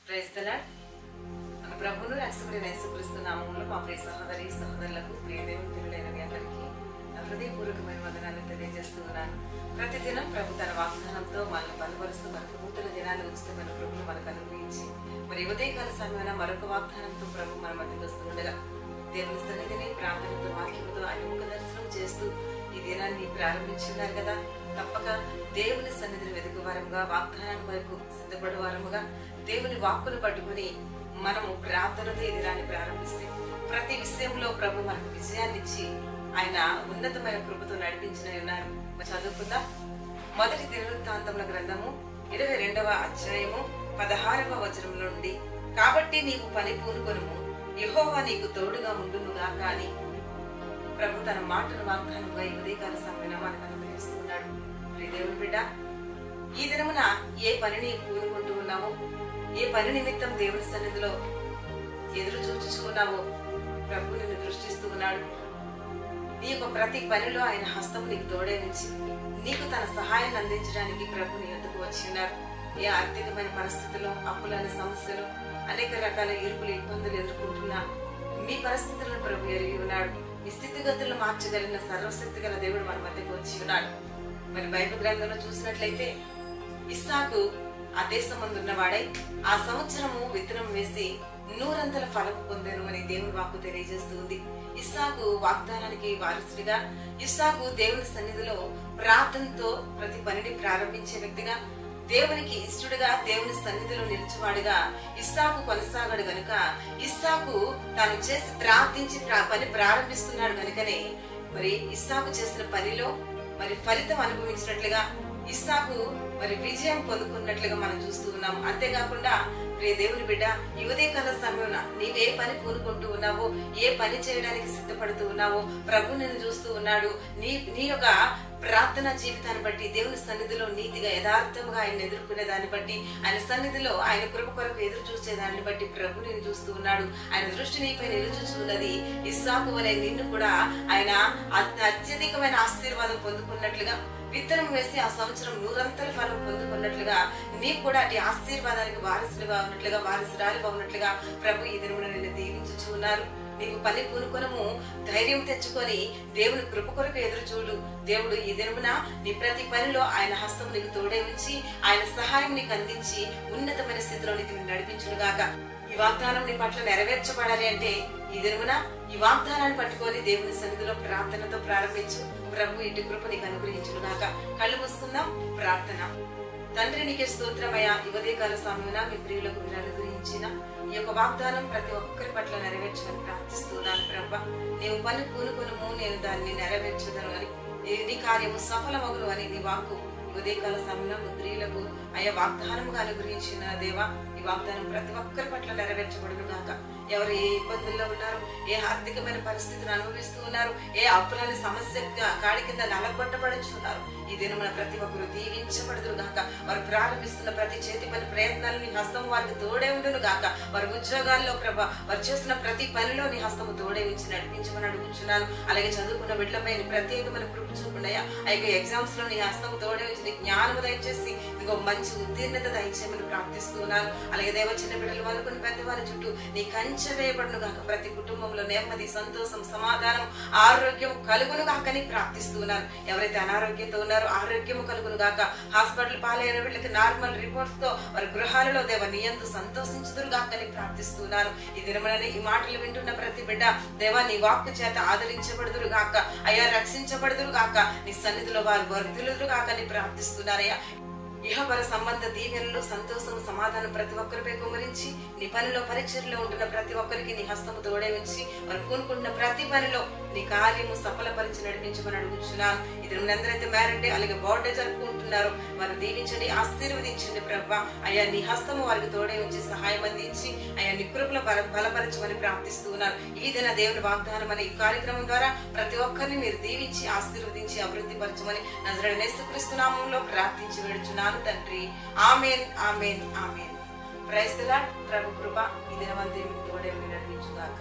Praise the lord. మన ప్రభువును రక్షకుడైన యేసుక్రీస్తు నామములో మా ప్రియ సహోదరి సహోదరులకు ప్రియ దేవుని పిల్లలైన మీ అందరికీ నా హృదయపూర్వకమైన వందనాలు తెలియజేస్తూ ఉన్నాను. ప్రతిదినం ప్రభు తన వాగ్దానంతో మనల్ని బలపరుస్తూ మనకు నూతన దినాలు ఉచితమైన ప్రభులు మనకు అనుగ్రహించి మరి ఉదయకాల సమయమైన మరొక వాగ్దానంతో ప్రభు మన మధ్యకు వస్తుండగా దేవుని సన్నిధిని ప్రార్థనతో వాక్యముతో ఆయన ముఖ దర్శనం చేస్తూ ఈ దినాన్ని ప్రారంభించున్నారు కదా. తప్పక దేవుని సన్నిధిని వెతుకు వారముగా, వాగ్దానాన్ని వరకు సిద్ధపడు వారముగా దేవుని వాక్కును పట్టుకుని మనము ప్రార్థనతో ఈ దినాన్ని ప్రారంభిస్తే ప్రతి విషయంలో ప్రభు మనకు విజయాన్ని ఇచ్చి ఆయన ఉన్నతమైన కృపతో నడిపించిన ఉన్నారు. చదువుకుందాం. మొదటి దినవృత్తాంతముల గ్రంథము 22వ అధ్యాయము 16వ వచనం నుండి, కాబట్టి నీవు పని పూనుకొనుము, యెహోవా నీకు తోడుగా ఉండునుగా. కానీ ప్రభు తన మాటను వాగ్దానంగా ఈ ఉదయకాల సమయంలో మనకు అనుగ్రహిస్తున్నాడు. ప్రియ దేవుని బిడ్డ, ఈ దినమున ఏ పనిని పూనుకుంటూ ఉన్నావో, ఏ పని నిమిత్తం దేవుని సన్నిధిలో ఎదురు చూచుచూ ఉన్నావో ప్రభు నిన్ను దృష్టిస్తూ ఉన్నాడు. నీ యొక్క ప్రతి పనిలో ఆయన హస్తము నీకు తోడే ఉంచి నీకు తన సహాయాన్ని అందించడానికి ప్రభు నీ వద్దకు వచ్చి ఉన్నారు. ఏ ఆర్థికమైన పరిస్థితుల్లో, అప్పులనే సమస్యలు, అనేక రకాల ఇరుకులు ఇబ్బందులు ఎదుర్కొంటున్నా మీ పరిస్థితులను ప్రభు ఎరిగి ఉన్నాడు. ఈ స్థితిగతులను మార్చగలిగిన సర్వశక్తి గల దేవుడు మన మధ్యకు వచ్చి ఉన్నాడు. మరి బైబిల్ గ్రంథంలో చూసినట్లయితే ఇస్సాకు ఆ దేశం మందున్నవాడై ఆ సంవత్సరము విత్తనం వేసి 100 ఫలం పొందాను అని దేవుని వాక్కు తెలియజేస్తుంది. ఇస్సాకు వాగ్దానానికి వారసుడిగా, ఇస్సాకు దేవుని సన్నిధిలో ప్రార్థనతో ప్రతి పనిని ప్రారంభించే వ్యక్తిగా, దేవునికి ఇష్టడుగా, దేవుని సన్నిధిలో నిలిచేవాడుగా ఇస్సాకు కొనసాగాడు గనుక ఇస్సాకు తాను చేసి ప్రార్థించి పని ప్రారంభిస్తున్నాడు గనుకనే మరి ఇస్సాకు చేసిన పనిలో మరి ఫలితం అనుభవించినట్లుగా, ఇస్సాకు మరి విజయం పొందుకున్నట్లుగా మనం చూస్తూ ఉన్నాం. అంతేకాకుండా ప్రియ దేవుని బిడ్డ, ఈ ఉదయకాల సమయంలో నీవే పని పూనుకుంటూ ఉన్నావో, ఏ పని చేయడానికి సిద్ధపడుతూ ఉన్నావో ప్రభు నిన్ను చూస్తూ ఉన్నాడు. నీ యొక్క ప్రార్థన జీవితాన్ని బట్టి, దేవుని సన్నిధిలో నీతిగా యథార్థంగా ఆయన ఎదుర్కొనే దాన్ని బట్టి, ఆయన సన్నిధిలో ఆయన కృప కొరకు ఎదురు చూసే దాన్ని బట్టి ప్రభు నిన్ను చూస్తూ ఉన్నాడు. ఆయన దృష్టి నీపై నిలుచుచున్నది. ఇస్సాకు వలె నిన్ను కూడా ఆయన అత్యధికమైన ఆశీర్వాదం పొందుకున్నట్లుగా, విత్తనం వేసి ఆ సంవత్సరం 100 ఫలం పొందుకున్నట్లుగా నీకు కూడా అటు ఆశీర్వాదానికి వారసులుగా ఉన్నట్లుగా, వారసురాలుగా ఉన్నట్లుగా ప్రభు ఈ దినమున నిన్ను దీవించుచు ఉన్నారు. నీకు పని పూనుకొనము, ధైర్యం తెచ్చుకొని దేవుని కృప కొరకు ఎదురు చూడు. దేవుడు ఈ దినమున నీ ప్రతి పనిలో ఆయన హస్తం నీకు తోడే ఉంచి ఆయన సహాయం నీకు అందించి ఉన్నతమైన స్థితిలో నీకు నడిపించునుగాక. ఈ వాగ్దానం నీ పట్ల నెరవేర్చబడాలి అంటే ఈ దినమున ఈ వాగ్దానాన్ని పట్టుకొని దేవుని సన్నిధిలో ప్రార్థనతో ప్రారంభించు. ప్రభు ఇటు కృప నీకు అనుగ్రహించునుగాక. కళ్ళు మూసుకుందాం. ప్రార్థన. తండ్రి, నీకే స్తోత్రమయ్యా. ఈ ఉదయకాల సమయమున మీ ప్రియులకు మీరు అనుగ్రహించిన ఈ యొక్క వాగ్దానం ప్రతి ఒక్కరి పట్ల నెరవేర్చమని ప్రార్థిస్తున్నాను. ప్రభా, నీవు పని పూనుకొనుము, నేను దాన్ని నెరవేర్చదను అని, నీ కార్యము సఫలమగును అని నీ వాక్కు ఉదయకాల సమయంలో మీ ప్రియులకు అయ్యా వాగ్దానముగా అనుగ్రహించిన దేవా, ఈ వాగ్దానం ప్రతి ఒక్కరి పట్ల నెరవేర్చబడును గాక. ఎవరు ఏ ఇబ్బందుల్లో ఉన్నారు, ఏ ఆర్థికమైన పరిస్థితిని అనుభవిస్తూ ఉన్నారు, ఏ అప్పులని సమస్య కాడి కింద నలగొట్టబడుచున్నారు, ఈ దినమున ప్రతి ఒక్కరు దీవించబడుదురు గాక. వారు ప్రారంభిస్తున్న ప్రతి చేతి పని ప్రయత్నాలు నీ హస్తం వారికి తోడే ఉండును గాక. వారి ఉద్యోగాల్లో ప్రభా, వారు చేస్తున్న ప్రతి పనిలో నీ హస్తము తోడే ఉంచి నడిపించమని అడుగుచున్నాను. అలాగే చదువుకున్న బిడ్డలపై ప్రత్యేకమైన కృప చూపున్నాయా. అలాగే ఎగ్జామ్స్ లో నీ హస్తము తోడే ఉంచి నీ జ్ఞానము దయచేసి ఇదిగో మంచి ఉత్తీర్ణత దయచేయమని ప్రార్థిస్తున్నాను. అలాగే దేవ, చిన్న బిడ్డలు అనుకుని పెద్దవారి చుట్టూ నీ కంచె వేయబడును గాక. ప్రతి కుటుంబంలో నెమ్మది, సంతోషం, సమాధానం, ఆరోగ్యం కలుగును గాకని ప్రార్థిస్తున్నాను. ఎవరైతే అనారోగ్యంతో ఉన్నారో ఆరోగ్యము కలుగును గాక. హాస్పిటల్ పాలైన వీళ్ళకి నార్మల్ రిపోర్ట్స్ తో వారి గృహాలలో దేవ నీ యందు సంతోషించుదురు గాకని ప్రార్థిస్తున్నాను. ఈ దినముననే ఈ మాటలు వింటున్న ప్రతి బిడ్డ దేవా, నీ వాక్కు చేత ఆదరించబడుదురు గాక. అయ్యా, రక్షించబడుదురు గాక. నీ సన్నిధిలో వారు వర్ధిల్లుదురు గాకని ప్రార్థిస్తున్నారయ్యా. ఇహపర సంబంధ దీవెనలు, సంతోషం, సమాధానం ప్రతి ఒక్కరిపై కుమరించి నీ పనిలో పరీక్షల్లో ఉంటున్న ప్రతి ఒక్కరికి నీ హస్తము తోడే ఉంచి వారు పూనుకుంటున్న ప్రతి పనిలో నీ కార్యము సఫలపరిచి నడిపించమని అడుగుతున్నాను. ఇది అందరైతే మ్యారేజ్ అలాగే బర్త్డే జరుపుకుంటున్నారు, వారు దీవించండి, ఆశీర్వదించండి ప్రభా. అయ్యా, నీ హస్తము వారికి తోడే ఉంచి సహాయం అందించి అయ్యా నీ కృపలో బలపరచమని ప్రార్థిస్తున్నాను. ఈ దిన దేవుని వాగ్దానం అనే ఈ కార్యక్రమం ద్వారా ప్రతి ఒక్కరిని మీరు దీవించి ఆశీర్వదించి అభివృద్ధి పరచమని నజరేయుడైన యేసుక్రీస్తు నామములో ప్రార్థించి వేడుచున్నాను తండ్రి. ఆమేన్, ఆమేన్, ఆమేన్. Praise the lord. ప్రభు కృప ఈ దినమంతా తోడే నడిపించుగాక.